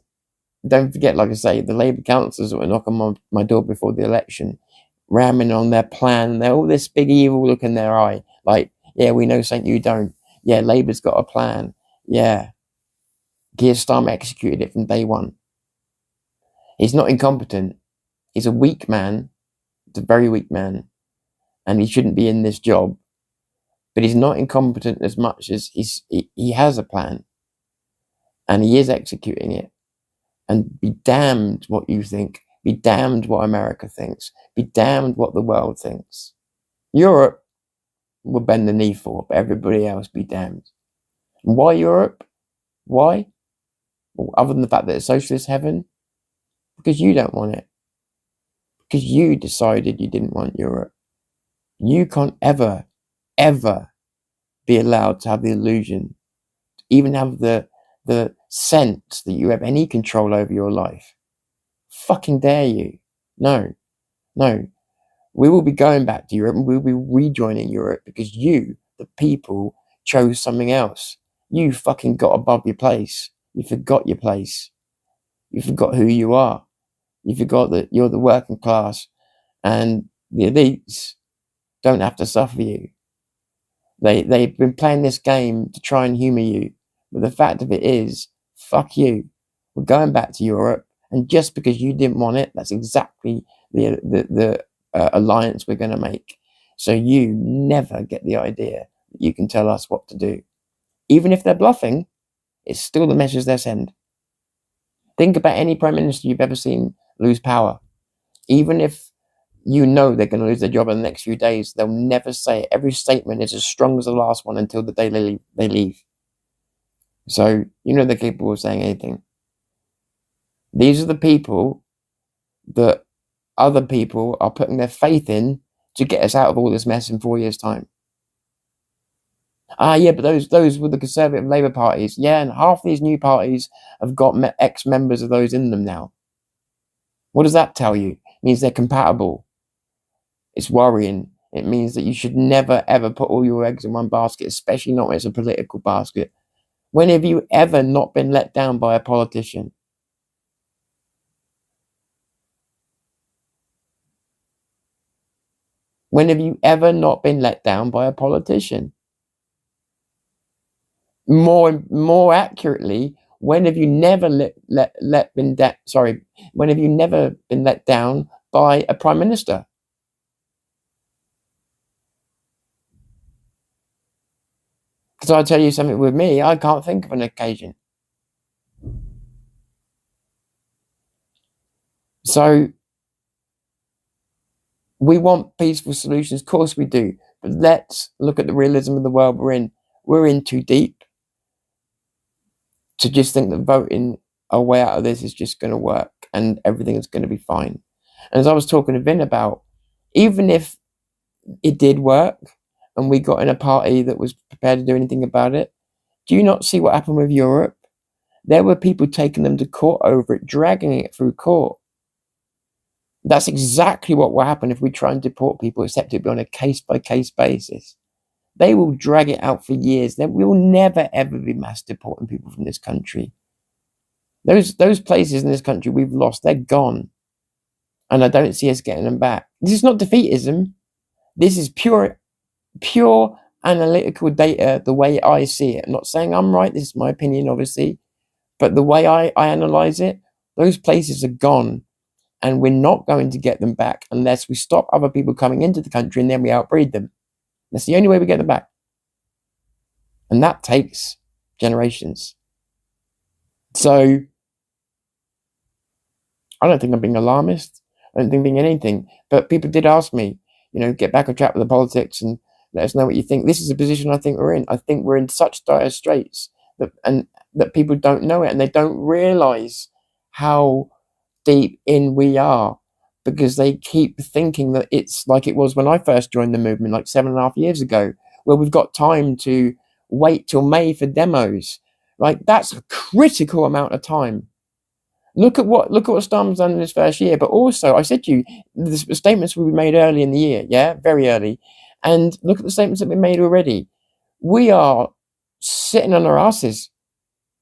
don't forget, like I say, the Labour councillors that were knocking on my door before the election, ramming on their plan. They're all this big evil look in their eye. Like, yeah, we know something you don't. Yeah, Labour's got a plan. Yeah. Keir Starmer executed it from day one. He's not incompetent. He's a weak man. He's a very weak man. And he shouldn't be in this job. But he's not incompetent as much as he has a plan. And he is executing it. And be damned what you think. Be damned what America thinks. Be damned what the world thinks. Europe will bend the knee for, but everybody else be damned. And why Europe? Why? Well, other than the fact that it's socialist heaven, because you don't want it. Because you decided you didn't want Europe. You can't ever, ever be allowed to have the illusion, even have the sense that you have any control over your life. Fucking dare you. No. We will be going back to Europe and we'll be rejoining Europe because you, the people, chose something else. You fucking got above your place. You forgot your place. You forgot who you are. You forgot that you're the working class and the elites don't have to suffer you. They've been playing this game to try and humour you. But the fact of it is, fuck you. We're going back to Europe, and just because you didn't want it, that's exactly the alliance we're going to make. So you never get the idea that you can tell us what to do. Even if they're bluffing, it's still the message they send. Think about any prime minister you've ever seen lose power. Even if you know they're going to lose their job in the next few days, they'll never say it. Every statement is as strong as the last one until the day they leave. So you know they're capable of saying anything. These are the people that other people are putting their faith in to get us out of all this mess in 4 years' time. Yeah, but those were the Conservative Labour parties. Yeah, and half these new parties have got ex-members of those in them now. What does that tell you? It means they're compatible. It's worrying. It means that you should never, ever put all your eggs in one basket, especially not when it's a political basket. When have you ever not been let down by a politician? When have you ever not been let down by a politician? More accurately, when have you never when have you never been let down by a prime minister? Because I'll tell you something with me, I can't think of an occasion. So we want peaceful solutions, of course we do, but let's look at the realism of the world we're in. We're in too deep to just think that voting our way out of this is just going to work and everything is going to be fine. And as I was talking to Vin about, even if it did work and we got in a party that was prepared to do anything about it, do you not see what happened with Europe? There were people taking them to court over it, dragging it through court. That's exactly what will happen if we try and deport people, except it'll be on a case-by-case basis. They will drag it out for years. We will never, ever be mass deporting people from this country. Those places in this country we've lost, they're gone. And I don't see us getting them back. This is not defeatism. This is pure analytical data, the way I see it. I'm not saying I'm right. This is my opinion, obviously. But the way I analyze it, those places are gone. And we're not going to get them back unless we stop other people coming into the country and then we outbreed them. That's the only way we get them back. And that takes generations. So I don't think I'm being alarmist. I don't think I'm being anything. But people did ask me, get back on track with the politics and let us know what you think. This is a position I think we're in. I think we're in such dire straits that people don't know it and they don't realize how deep in we are, because they keep thinking that it's like it was when I first joined the movement, like 7.5 years ago, where we've got time to wait till May for demos. Like, that's a critical amount of time. Look at what Starmer's done in his first year. But also, I said to you, the statements will be made early in the year, yeah, very early. And look at the statements that have been made already. We are sitting on our asses.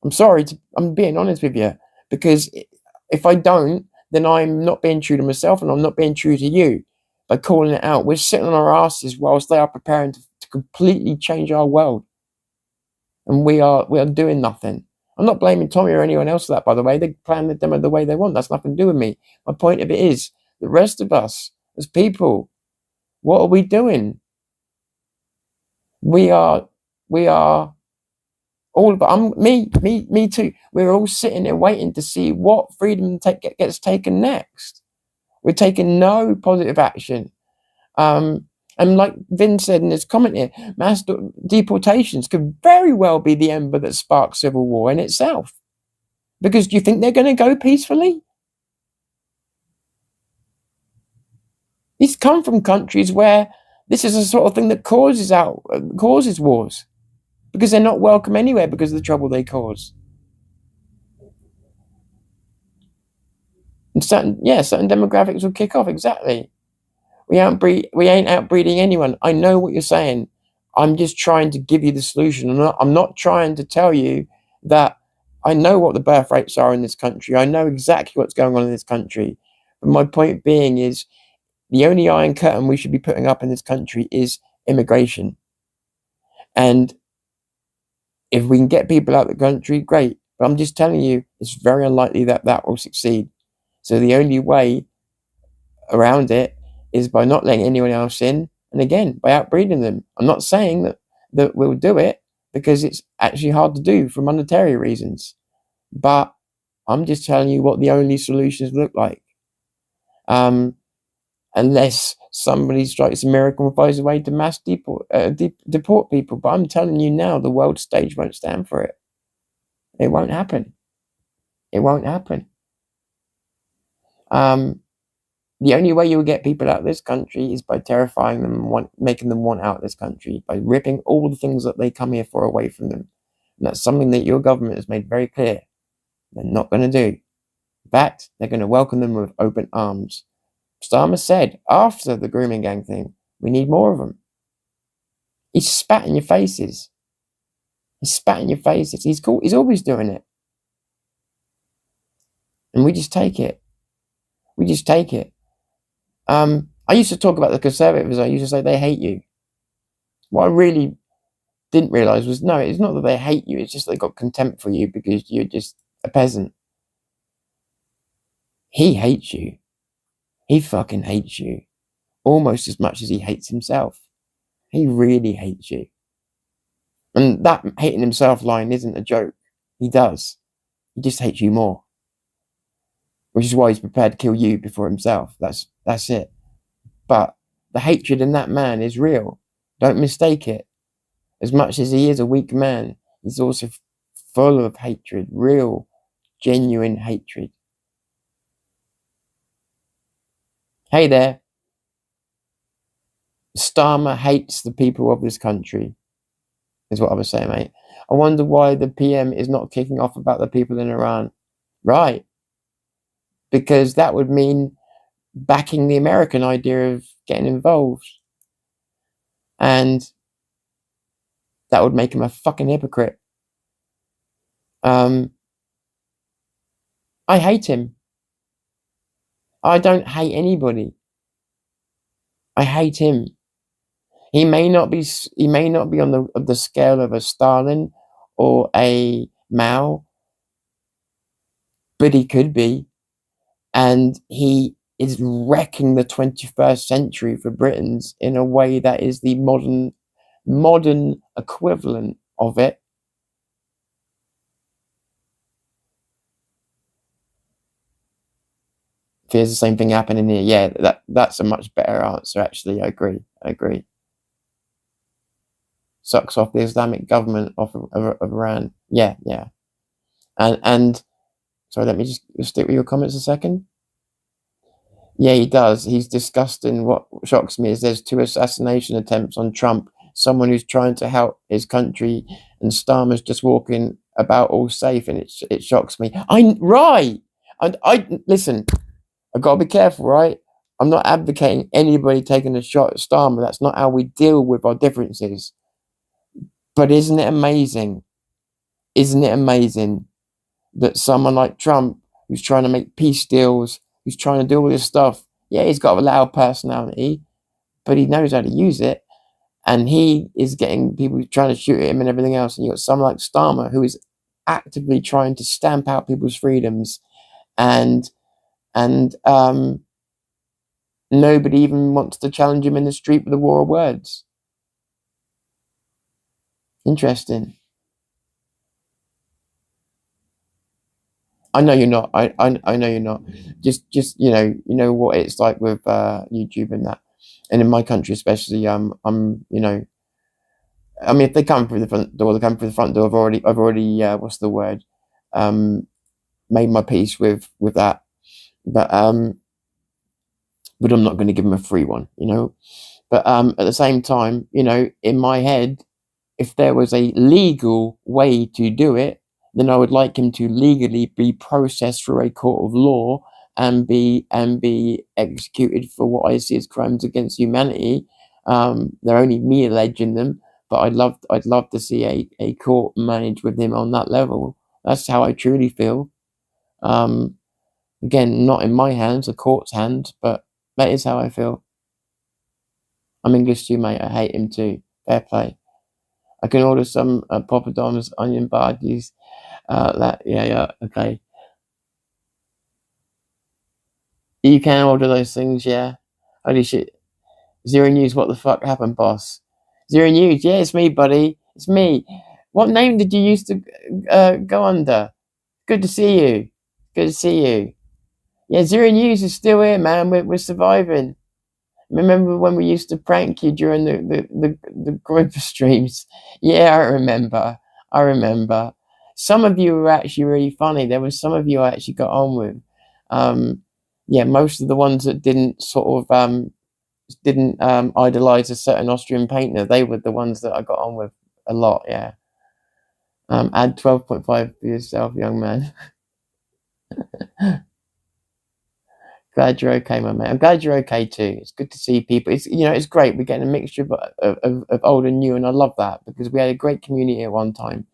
I'm being honest with you, because if I don't, then I'm not being true to myself and I'm not being true to you by calling it out. We're sitting on our asses whilst they are preparing to completely change our world. And we are doing nothing. I'm not blaming Tommy or anyone else for that, by the way. They plan the demo the way they want. That's nothing to do with me. My point of it is, the rest of us as people, what are we doing? We are all of me too. We're all sitting there waiting to see what freedom gets taken next. We're taking no positive action. And like Vin said in his comment here, mass deportations could very well be the ember that sparks civil war in itself. Because do you think they're going to go peacefully? These come from countries where this is the sort of thing that causes wars, because they're not welcome anywhere because of the trouble they cause. And certain demographics will kick off. Exactly. We ain't outbreeding anyone. I know what you're saying. I'm just trying to give you the solution. I'm not trying to tell you that I know what the birth rates are in this country. I know exactly what's going on in this country. But my point being is, the only iron curtain we should be putting up in this country is immigration. And if we can get people out of the country, great. But I'm just telling you, it's very unlikely that that will succeed. So the only way around it is by not letting anyone else in, and again, by outbreeding them. I'm not saying that we'll do it, because it's actually hard to do for monetary reasons. But I'm just telling you what the only solutions look like. Unless somebody strikes a miracle and finds a way to mass deport people. But I'm telling you now, the world stage won't stand for it. It won't happen. It won't happen. The only way you'll get people out of this country is by terrifying them and making them want out of this country, by ripping all the things that they come here for away from them. And that's something that your government has made very clear they're not going to do. In fact, they're going to welcome them with open arms. Starmer said after the grooming gang thing, we need more of them. He spat in your faces. He spat in your faces. He's cool. He's always doing it. And we just take it. We just take it. I used to talk about the Conservatives. I used to say they hate you. What I really didn't realise was, no, it's not that they hate you. It's just they got contempt for you because you're just a peasant. He hates you. He fucking hates you. Almost as much as he hates himself. He really hates you. And that hating himself line isn't a joke. He does. He just hates you more. Which is why he's prepared to kill you before himself. That's it. But the hatred in that man is real. Don't mistake it. As much as he is a weak man, he's also full of hatred. Real, genuine hatred. Hey there. Starmer hates the people of this country, is what I was saying, mate. I wonder why the PM is not kicking off about the people in Iran. Right. Because that would mean backing the American idea of getting involved. And that would make him a fucking hypocrite. I hate him. I don't hate anybody. I hate him. He may not be on the scale of a Stalin or a Mao, but he could be. And he is wrecking the 21st century for Britons in a way that is the modern equivalent of it. Fears the same thing happening here. Yeah, that's a much better answer, actually. I agree. Sucks off the Islamic government of Iran. Yeah. And sorry, let me just stick with your comments a second. Yeah, he does. He's disgusting. What shocks me is there's 2 assassination attempts on Trump. Someone who's trying to help his country, and Starmer's just walking about all safe, and it shocks me. I listen. I've got to be careful, right? I'm not advocating anybody taking a shot at Starmer. That's not how we deal with our differences. But isn't it amazing? Isn't it amazing that someone like Trump, who's trying to make peace deals, who's trying to do all this stuff, yeah, he's got a loud personality, but he knows how to use it, and he is getting people trying to shoot at him and everything else, and you've got someone like Starmer, who is actively trying to stamp out people's freedoms, and nobody even wants to challenge him in the street with a war of words. Interesting. I know you're not. I know you're not. Just you know what it's like with YouTube and that, and in my country especially. I'm I mean, if they come through the front door, they come through the front door. I've already what's the word? made my peace with that. But I'm not going to give him a free one, you know. But at the same time, you know, in my head, if there was a legal way to do it, then I would like him to legally be processed through a court of law and be executed for what I see as crimes against humanity. They're only me alleging them, but I'd love to see a court manage with him on that level. That's how I truly feel. Again, not in my hands, a court's hands, but that is how I feel. I'm English too, mate. I hate him too. Fair play. I can order some Papa Dom's onion bhajis. Yeah, okay. You can order those things, yeah. Holy shit. Zero News, what the fuck happened, boss? Zero News, yeah, it's me, buddy. It's me. What name did you used to go under? Good to see you. Good to see you. Yeah, Zero News is still here, man. We're surviving. Remember when we used to prank you during the group streams? Yeah, I remember. Some of you were actually really funny. There was some of you I actually got on with. Yeah, most of the ones that didn't sort of idolize a certain Austrian painter, they were the ones that I got on with a lot. Yeah. Add 12.5 for yourself, young man. Glad you're okay, my mate. I'm glad you're okay too. It's good to see people. It's, you know, it's great. We're getting a mixture of old and new, and I love that because we had a great community at one time,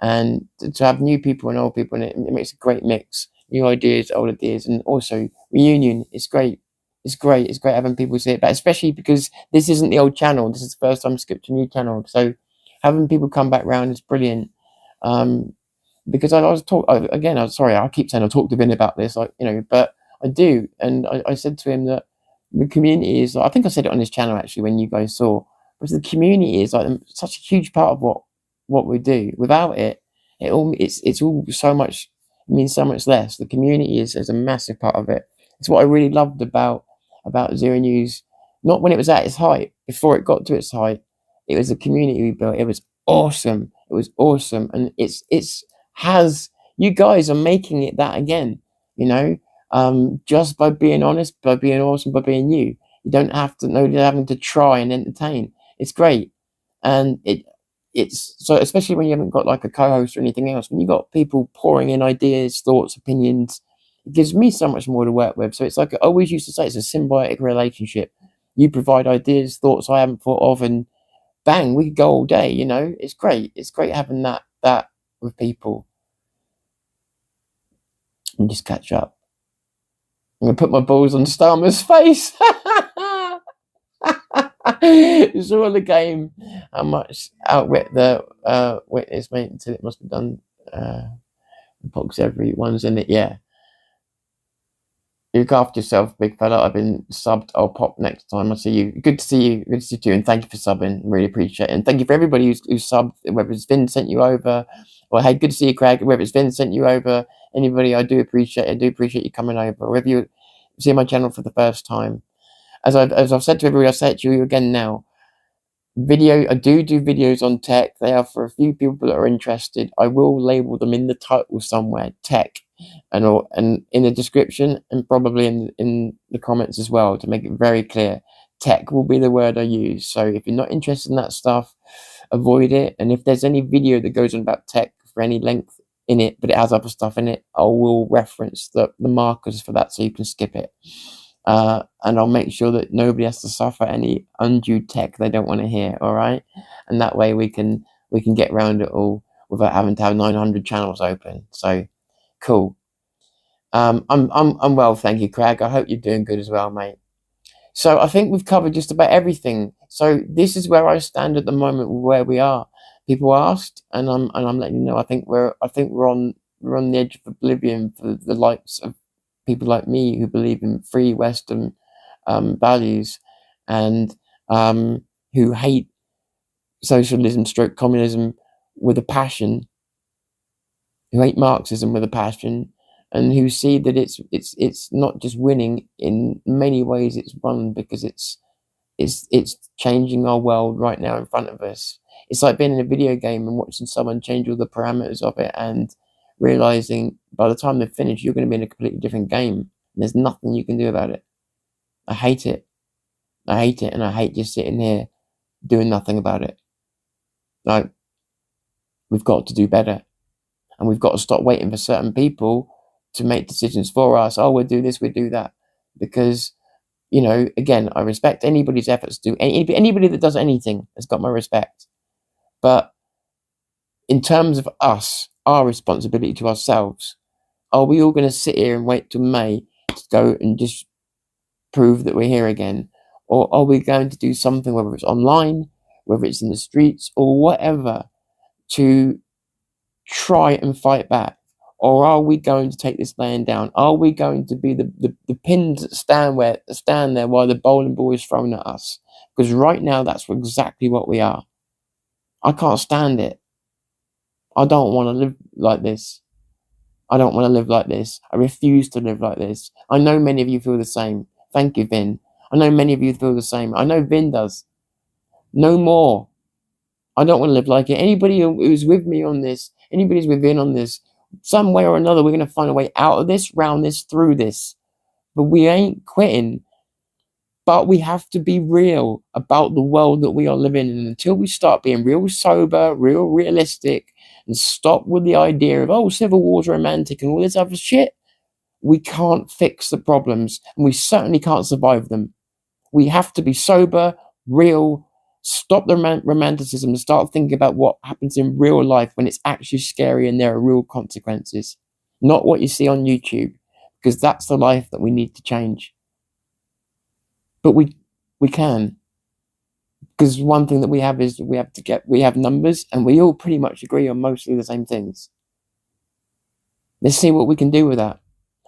and to have new people and old people, and it makes a great mix. New ideas, old ideas, and also reunion. It's great. It's great. It's great having people see it, but especially because this isn't the old channel. This is the first time I skipped a new channel, so having people come back round is brilliant. Because I was again. I'm sorry. I keep saying I talked to Vin about this, like, you know, but I do, and I said to him that the community is. I think I said it on his channel actually when you guys saw, but the community is like such a huge part of what we do. Without it, it's all so much. It means so much less. The community is a massive part of it. It's what I really loved about Zero News. Not when it was at its height, before it got to its height. It was the community we built. It was awesome. It was awesome, and you guys are making it that again. You know, just by being honest, by being awesome, by being you. You don't have to know you're having to try and entertain. It's great, and it's so, especially when you haven't got like a co-host or anything else. When you got people pouring in ideas, thoughts, opinions, it gives me so much more to work with. So it's like I always used to say, it's a symbiotic relationship. You provide ideas, thoughts I haven't thought of, and bang, we could go all day. You know, it's great. It's great having that with people. And just catch up. I'm gonna put my balls on Starmer's face. It's all the game. How much outwit the witness, mate, until it must be done. Box everyone's in it, yeah. You look after yourself, big fella. I've been subbed. I'll pop next time. I'll see you. Good to see you. Good to see you. And thank you for subbing. Really appreciate it. And thank you for everybody who's subbed, whether it's Vin sent you over, or hey, good to see you, Craig. Whether it's Vin sent you over, anybody, I do appreciate it. I do appreciate you coming over. Whether you see my channel for the first time. As I've said to everybody, I'll say it to you again now. I do videos on tech. They are for a few people that are interested. I will label them in the title somewhere, tech, and in the description, and probably in the comments as well, to make it very clear. Tech will be the word I use. So if you're not interested in that stuff, avoid it. And if there's any video that goes on about tech for any length in it, but it has other stuff in it, I will reference the markers for that so you can skip it. And I'll make sure that nobody has to suffer any undue tech they don't want to hear. All right, and that way we can get around it all without having to have 900 channels open. So cool. I'm well, thank you, Craig. I hope you're doing good as well, mate. So I think we've covered just about everything. So this is where I stand at the moment, where we are. People asked, and I'm letting you know. I think we're on the edge of oblivion for the likes of people like me who believe in free Western values, and who hate socialism / communism with a passion, who hate Marxism with a passion, and who see that it's not just winning. In many ways it's won because it's changing our world right now in front of us. It's like being in a video game and watching someone change all the parameters of it and realizing by the time they're finished, you're going to be in a completely different game. And there's nothing you can do about it. I hate it. I hate it, and I hate just sitting here doing nothing about it. Like, we've got to do better. And we've got to stop waiting for certain people to make decisions for us. Oh, we'll do this, we'll do that. Because, you know, again, I respect anybody's efforts to do anybody that does anything has got my respect. But in terms of us, our responsibility to ourselves, are we all going to sit here and wait till May to go and just prove that we're here again? Or are we going to do something, whether it's online, whether it's in the streets, or whatever, to try and fight back? Or are we going to take this land down? Are we going to be the pins that stand there while the bowling ball is thrown at us? Because right now, that's exactly what we are. I can't stand it. I don't want to live like this. I don't want to live like this. I refuse to live like this. I know many of you feel the same. Thank you, Vin. I know many of you feel the same. I know Vin does. No more. I don't want to live like it. Anybody who's with me on this, anybody's with Vin on this, some way or another, we're going to find a way out of this, round this, through this. But we ain't quitting. But we have to be real about the world that we are living in. And until we start being real sober, real realistic, and stop with the idea of, oh, civil war's romantic and all this other shit, we can't fix the problems. And we certainly can't survive them. We have to be sober, real, stop the romanticism and start thinking about what happens in real life when it's actually scary and there are real consequences. Not what you see on YouTube, because that's the life that we need to change. But we can. Because one thing that we have is we have numbers, and we all pretty much agree on mostly the same things. Let's see what we can do with that.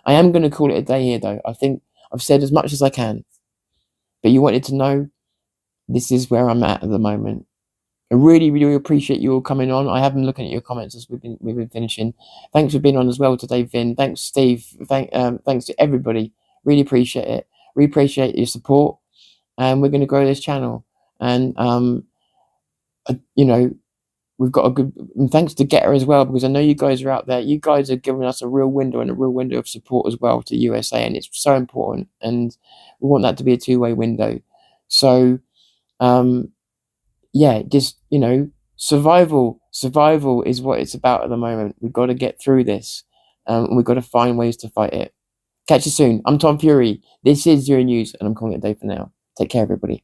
I am going to call it a day here, though. I think I've said as much as I can. But you wanted to know, this is where I'm at the moment. I really, really appreciate you all coming on. I have been looking at your comments as we've been finishing. Thanks for being on as well today, Vin. Thanks, Steve. Thanks to everybody. Really appreciate it. Really appreciate your support. And we're going to grow this channel. And, you know, we've got a good... And thanks to Getter as well, because I know you guys are out there. You guys are giving us a real window of support as well to USA. And it's so important. And we want that to be a two-way window. So... yeah, just, you know, survival is what it's about at the moment. We've got to get through this, and we've got to find ways to fight it. Catch you soon. I'm Tom Fury. This is Zero News, and I'm calling it a day for now. Take care, everybody.